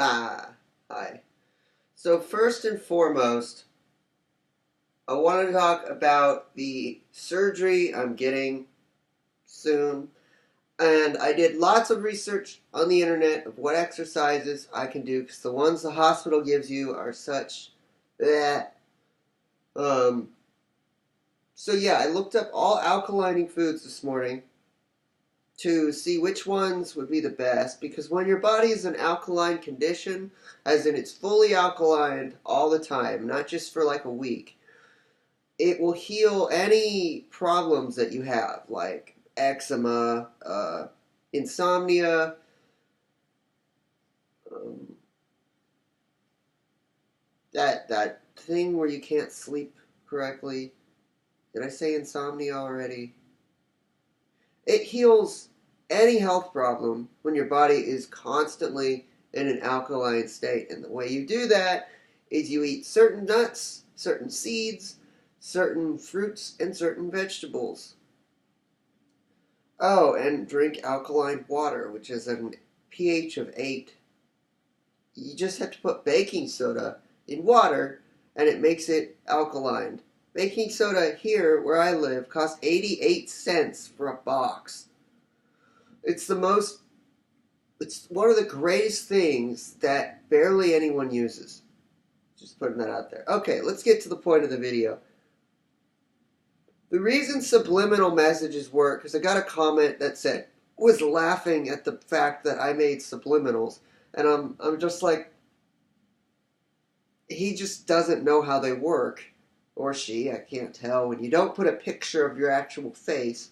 Ah, hi. So first and foremost, I want to talk about the surgery I'm getting soon. And I did lots of research on the internet of what exercises I can do because the ones the hospital gives you are such that. Um, so yeah, I looked up all alkalining foods this morning to see which ones would be the best because when your body is in alkaline condition, as in it's fully alkaline all the time, not just for like a week, it will heal any problems that you have, like eczema, insomnia, um, that thing where you can't sleep correctly. Did I say insomnia already? It heals any health problem when your body is constantly in an alkaline state. And the way you do that is you eat certain nuts, certain seeds, certain fruits, and certain vegetables. Oh, and drink alkaline water, which is a pH of 8. You just have to put baking soda in water, and it makes it alkaline. Baking soda here, where I live, costs 88 cents for a box. It's one of the greatest things that barely anyone uses. Just putting that out there. Okay, let's get to the point of the video. The reason subliminal messages work, because I got a comment that said, was laughing at the fact that I made subliminals, and I'm just like, he just doesn't know how they work, or she, I can't tell. When you don't put a picture of your actual face,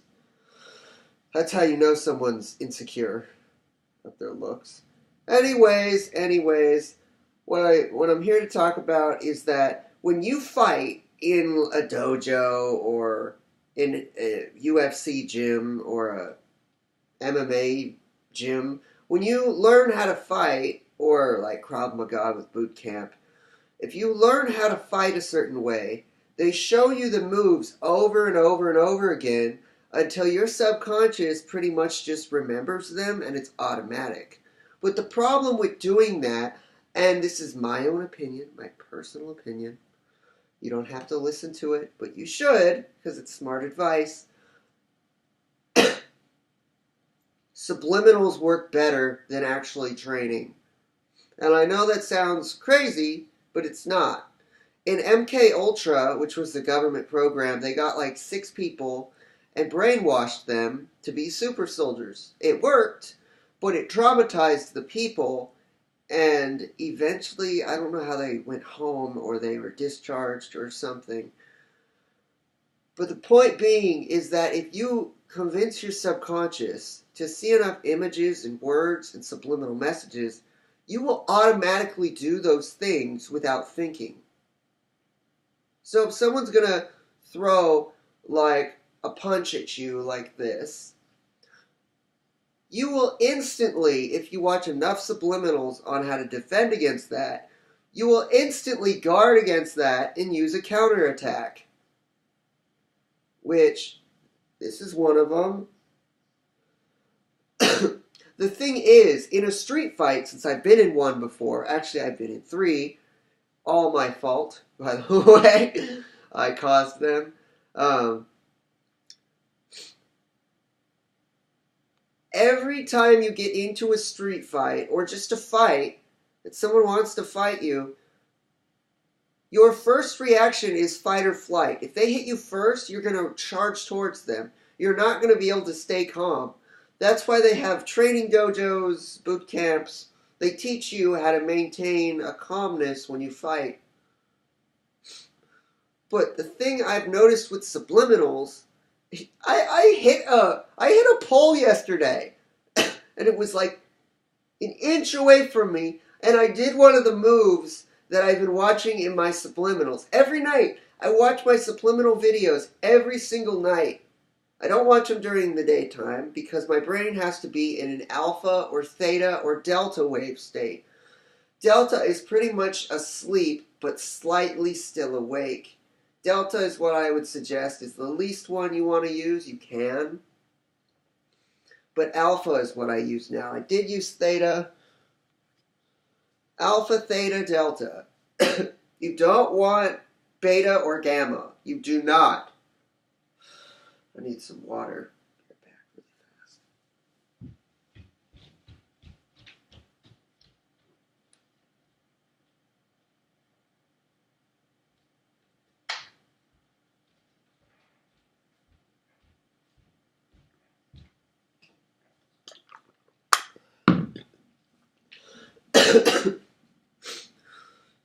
that's how you know someone's insecure of their looks. Anyways, what I'm here to talk about is that when you fight in a dojo or in a UFC gym or a MMA gym, when you learn how to fight, or like Krav Maga with boot camp, if you learn how to fight a certain way, they show you the moves over and over and over again until your subconscious pretty much just remembers them and it's automatic. But the problem with doing that, and this is my own opinion, my personal opinion, you don't have to listen to it, but you should, because it's smart advice. Subliminals work better than actually training. And I know that sounds crazy, but it's not. In MK Ultra, which was the government program, they got like 6 people and brainwashed them to be super soldiers. It worked, but it traumatized the people, and eventually, I don't know how they went home or they were discharged or something. But the point being is that if you convince your subconscious to see enough images and words and subliminal messages, you will automatically do those things without thinking. So if someone's going to throw like a punch at you like this, you will instantly, if you watch enough subliminals on how to defend against that, you will instantly guard against that and use a counterattack. Which, this is one of them. The thing is, in a street fight, since I've been in one before, actually I've been in 3, all my fault, by the way, I caused them. Every time you get into a street fight, or just a fight, that someone wants to fight you, your first reaction is fight or flight. If they hit you first, you're going to charge towards them. You're not going to be able to stay calm. That's why they have training dojos, boot camps. They teach you how to maintain a calmness when you fight. But the thing I've noticed with subliminals, I hit a pole yesterday, and it was like an inch away from me, and I did one of the moves that I've been watching in my subliminals. Every night, I watch my subliminal videos every single night. I don't watch them during the daytime because my brain has to be in an alpha or theta or delta wave state. Delta is pretty much asleep but slightly still awake. Delta is what I would suggest is the least one you want to use. You can. But alpha is what I use now. I did use theta. Alpha, theta, delta. You don't want beta or gamma. You do not. I need some water. Get back really fast.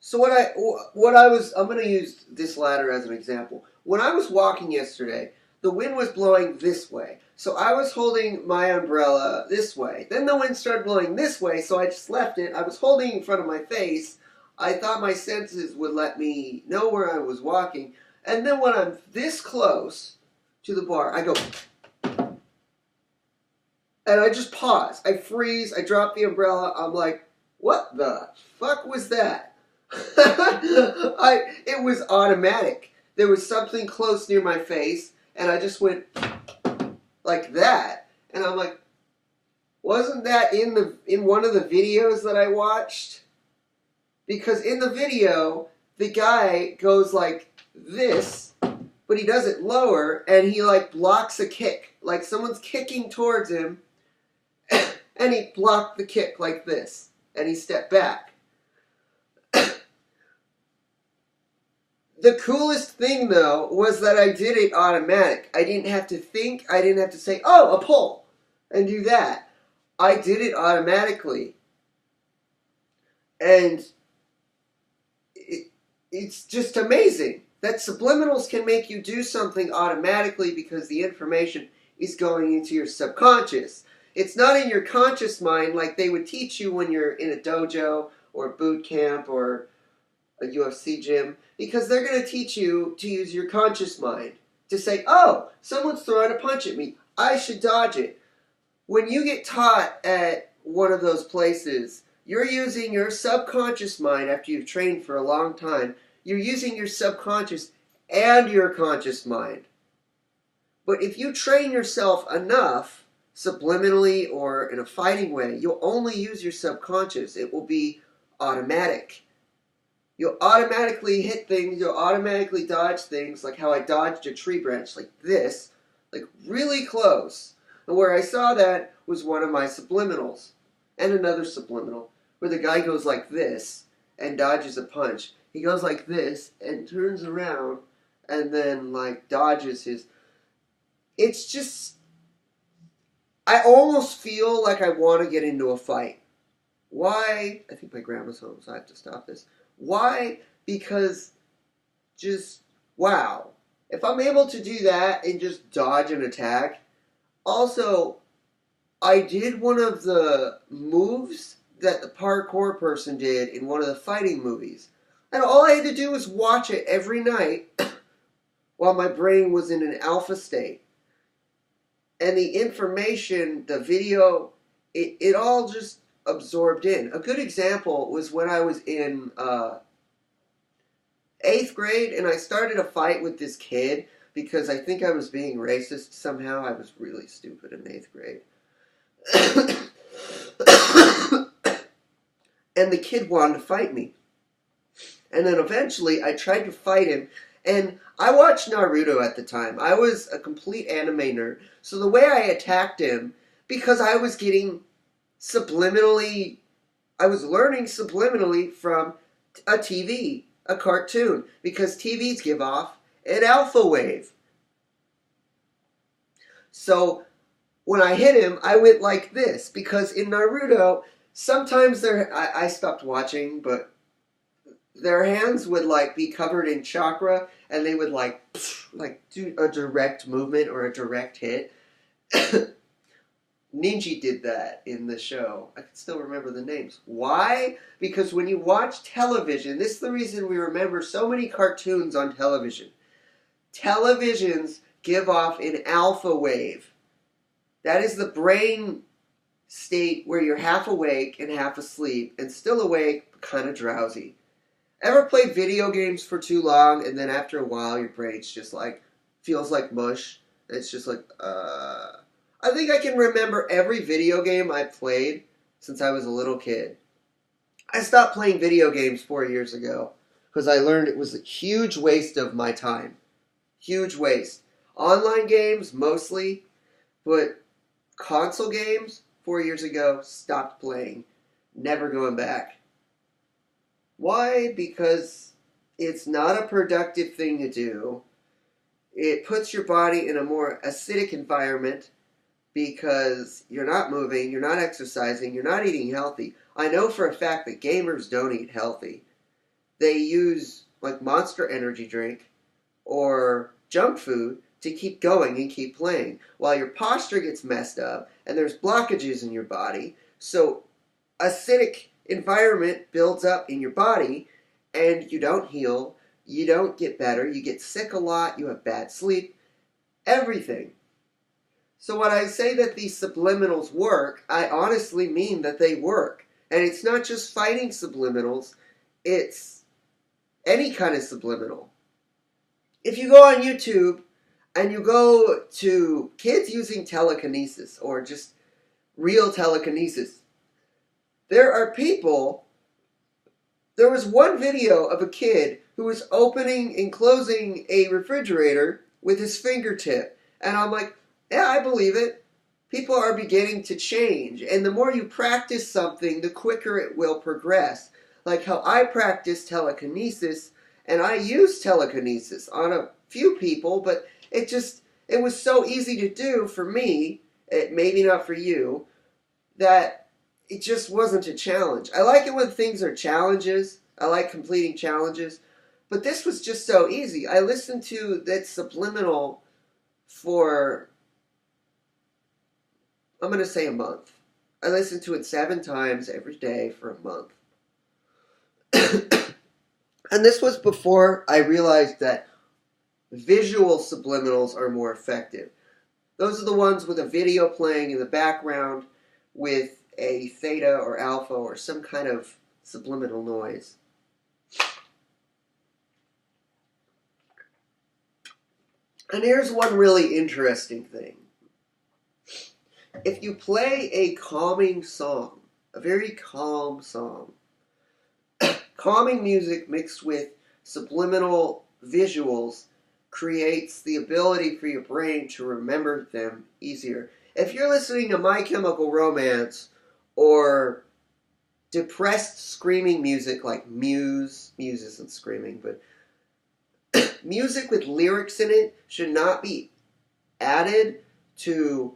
So I'm going to use this ladder as an example. When I was walking yesterday, the wind was blowing this way. So I was holding my umbrella this way. Then the wind started blowing this way, so I just left it. I was holding it in front of my face. I thought my senses would let me know where I was walking. And then when I'm this close to the bar, I go, and I just pause. I freeze. I drop the umbrella. I'm like, what the fuck was that? It was automatic. There was something close near my face, and I just went like that. And I'm like, wasn't that in one of the videos that I watched? Because in the video, the guy goes like this, but he does it lower, and he like blocks a kick. Like someone's kicking towards him, and he blocked the kick like this, and he stepped back. The coolest thing, though, was that I did it automatic. I didn't have to think. I didn't have to say, oh, a pull, and do that. I did it automatically. And it's just amazing that subliminals can make you do something automatically because the information is going into your subconscious. It's not in your conscious mind like they would teach you when you're in a dojo or boot camp or a UFC gym, because they're going to teach you to use your conscious mind to say, oh, someone's throwing a punch at me. I should dodge it. When you get taught at one of those places, you're using your subconscious mind after you've trained for a long time. You're using your subconscious and your conscious mind. But if you train yourself enough, subliminally or in a fighting way, you'll only use your subconscious. It will be automatic. You'll automatically hit things, you'll automatically dodge things, like how I dodged a tree branch like this, like really close. And where I saw that was one of my subliminals, and another subliminal, where the guy goes like this and dodges a punch. He goes like this and turns around and then like dodges his... It's just... I almost feel like I want to get into a fight. Why? I think my grandma's home, so I have to stop this. Why? Because just, wow. If I'm able to do that and just dodge an attack. Also, I did one of the moves that the parkour person did in one of the fighting movies. And all I had to do was watch it every night while my brain was in an alpha state. And the information, the video, it all just absorbed in. A good example was when I was in 8th grade and I started a fight with this kid because I think I was being racist somehow. I was really stupid in 8th grade. And the kid wanted to fight me. And then eventually I tried to fight him. And I watched Naruto at the time. I was a complete anime nerd. So the way I attacked him, because I was getting subliminally, I was learning subliminally from a TV, a cartoon, because TVs give off an alpha wave. So when I hit him, I went like this, because in Naruto, sometimes I stopped watching, but their hands would like be covered in chakra, and they would like do a direct movement or a direct hit. Ninja did that in the show. I can still remember the names. Why? Because when you watch television, this is the reason we remember so many cartoons on television. Televisions give off an alpha wave. That is the brain state where you're half awake and half asleep, and still awake, but kind of drowsy. Ever played video games for too long, and then after a while your brain's just like, feels like mush, and it's just like, I think I can remember every video game I played since I was a little kid. I stopped playing video games 4 years ago because I learned it was a huge waste of my time. Huge waste. Online games, mostly, but console games, 4 years ago, stopped playing. Never going back. Why? Because it's not a productive thing to do. It puts your body in a more acidic environment because you're not moving, you're not exercising, you're not eating healthy. I know for a fact that gamers don't eat healthy. They use like Monster Energy drink or junk food to keep going and keep playing while your posture gets messed up and there's blockages in your body. So acidic environment builds up in your body and you don't heal, you don't get better, you get sick a lot, you have bad sleep, everything. So when I say that these subliminals work, I honestly mean that they work. And it's not just fighting subliminals, it's any kind of subliminal. If you go on YouTube and you go to kids using telekinesis or just real telekinesis, there are people. There was one video of a kid who was opening and closing a refrigerator with his fingertip. And I'm like, yeah, I believe it. People are beginning to change. And the more you practice something, the quicker it will progress. Like how I practice telekinesis, and I use telekinesis on a few people, but it was so easy to do for me, maybe not for you, that it just wasn't a challenge. I like it when things are challenges. I like completing challenges. But this was just so easy. I listened to that subliminal for, I'm going to say a month. I listened to it 7 times every day for a month. And this was before I realized that visual subliminals are more effective. Those are the ones with a video playing in the background with a theta or alpha or some kind of subliminal noise. And here's one really interesting thing. If you play a calming song, a very calm song, calming music mixed with subliminal visuals creates the ability for your brain to remember them easier. If you're listening to My Chemical Romance or depressed screaming music like Muse isn't screaming, but music with lyrics in it should not be added to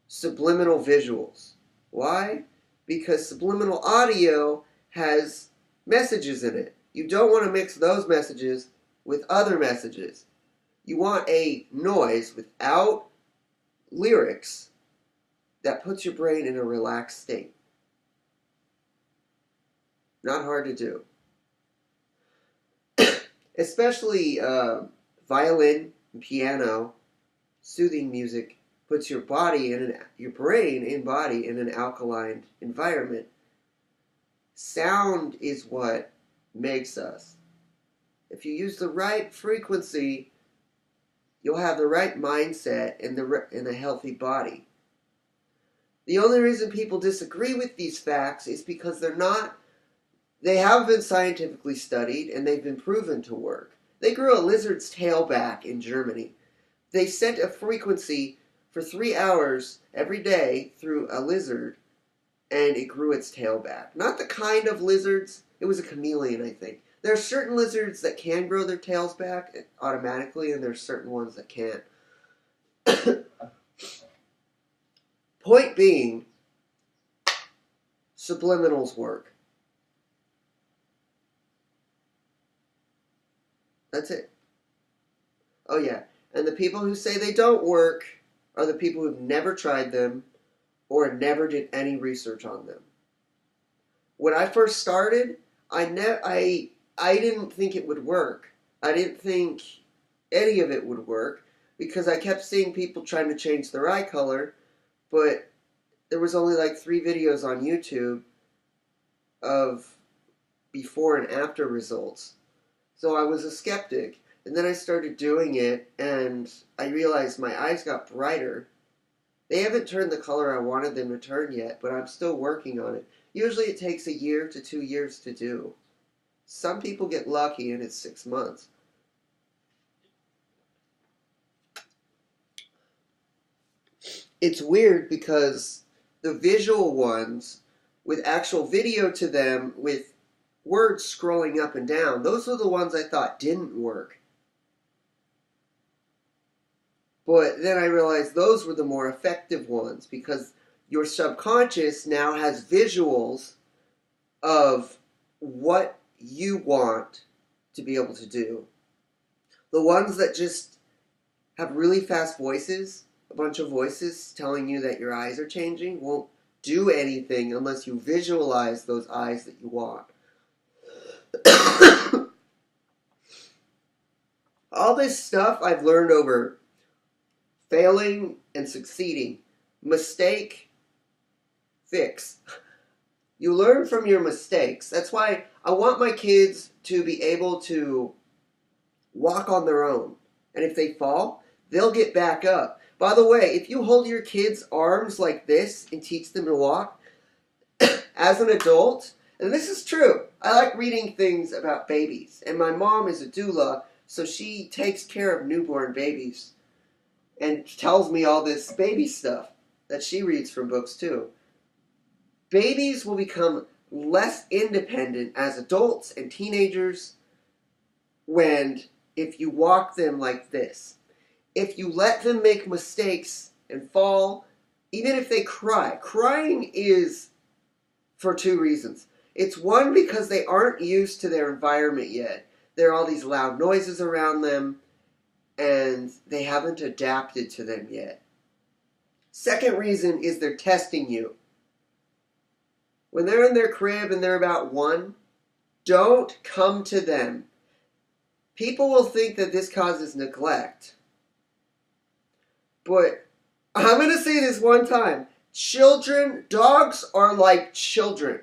subliminal visuals. Why? Because subliminal audio has messages in it. You don't want to mix those messages with other messages. You want a noise without lyrics that puts your brain in a relaxed state. Not hard to do. Especially violin and piano, soothing music puts your brain and body in an alkaline environment. Sound is what makes us. If you use the right frequency, you'll have the right mindset and a healthy body. The only reason people disagree with these facts is because they have been scientifically studied and they've been proven to work. They grew a lizard's tail back in Germany. They sent a frequency for 3 hours every day through a lizard and it grew its tail back. Not the kind of lizards, it was a chameleon, I think. There are certain lizards that can grow their tails back automatically and there are certain ones that can't. Point being, subliminals work. That's it. Oh yeah, and the people who say they don't work are the people who've never tried them or never did any research on them. When I first started, I didn't think it would work. I didn't think any of it would work because I kept seeing people trying to change their eye color, but there was only like 3 videos on YouTube of before and after results. So I was a skeptic, and then I started doing it, and I realized my eyes got brighter, They haven't turned the color I wanted them to turn yet, but I'm still working on it. Usually it takes 1 to 2 years to do. Some people get lucky and it's 6 months. It's weird because the visual ones with actual video to them with words scrolling up and down, those are the ones I thought didn't work. But then I realized those were the more effective ones because your subconscious now has visuals of what you want to be able to do. The ones that just have really fast voices, a bunch of voices telling you that your eyes are changing, won't do anything unless you visualize those eyes that you want. All this stuff I've learned over failing and succeeding. Mistake, fix. You learn from your mistakes. That's why I want my kids to be able to walk on their own. And if they fall, they'll get back up. By the way, if you hold your kids' arms like this and teach them to walk, as an adult, and this is true, I like reading things about babies. And my mom is a doula, so she takes care of newborn babies and tells me all this baby stuff that she reads from books too. Babies will become less independent as adults and teenagers if you walk them like this. If you let them make mistakes and fall, even if they cry. Crying is for 2 reasons. It's one, because they aren't used to their environment yet. There are all these loud noises around them, and they haven't adapted to them yet. Second reason is they're testing you. When they're in their crib and they're about 1, don't come to them. People will think that this causes neglect. But I'm going to say this one time. Dogs are like children.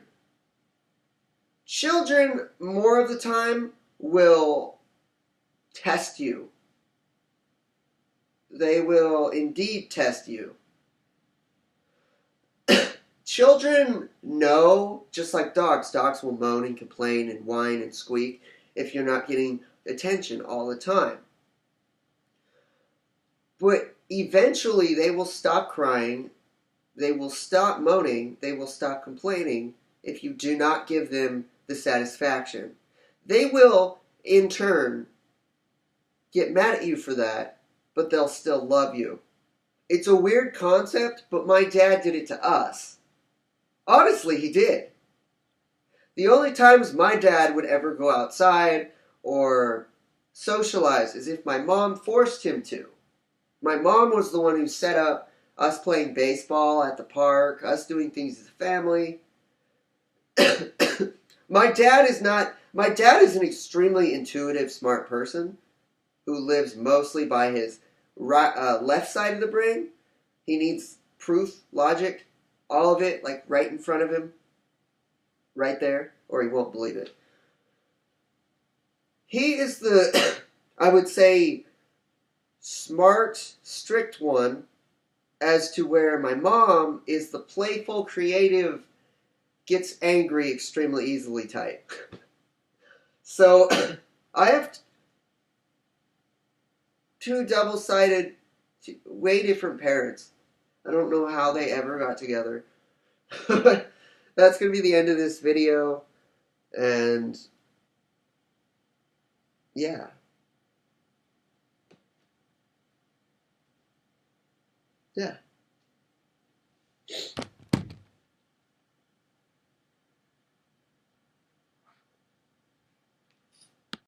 Children, more of the time, will test you. They will indeed test you. Children know, just like dogs. Dogs will moan and complain and whine and squeak if you're not getting attention all the time. But eventually they will stop crying, they will stop moaning, they will stop complaining if you do not give them the satisfaction. They will, in turn, get mad at you for that, but they'll still love you. It's a weird concept, but my dad did it to us. Honestly, he did. The only times my dad would ever go outside or socialize is if my mom forced him to. My mom was the one who set up us playing baseball at the park, us doing things as a family. My dad is an extremely intuitive, smart person who lives mostly by his left side of the brain. He needs proof, logic, all of it, like right in front of him, right there, or he won't believe it. He is the, I would say, smart, strict one, as to where my mom is the playful, creative, gets angry extremely easily type. So I have 2 double-sided, way different parents. I don't know how they ever got together. That's going to be the end of this video. And yeah. Yeah.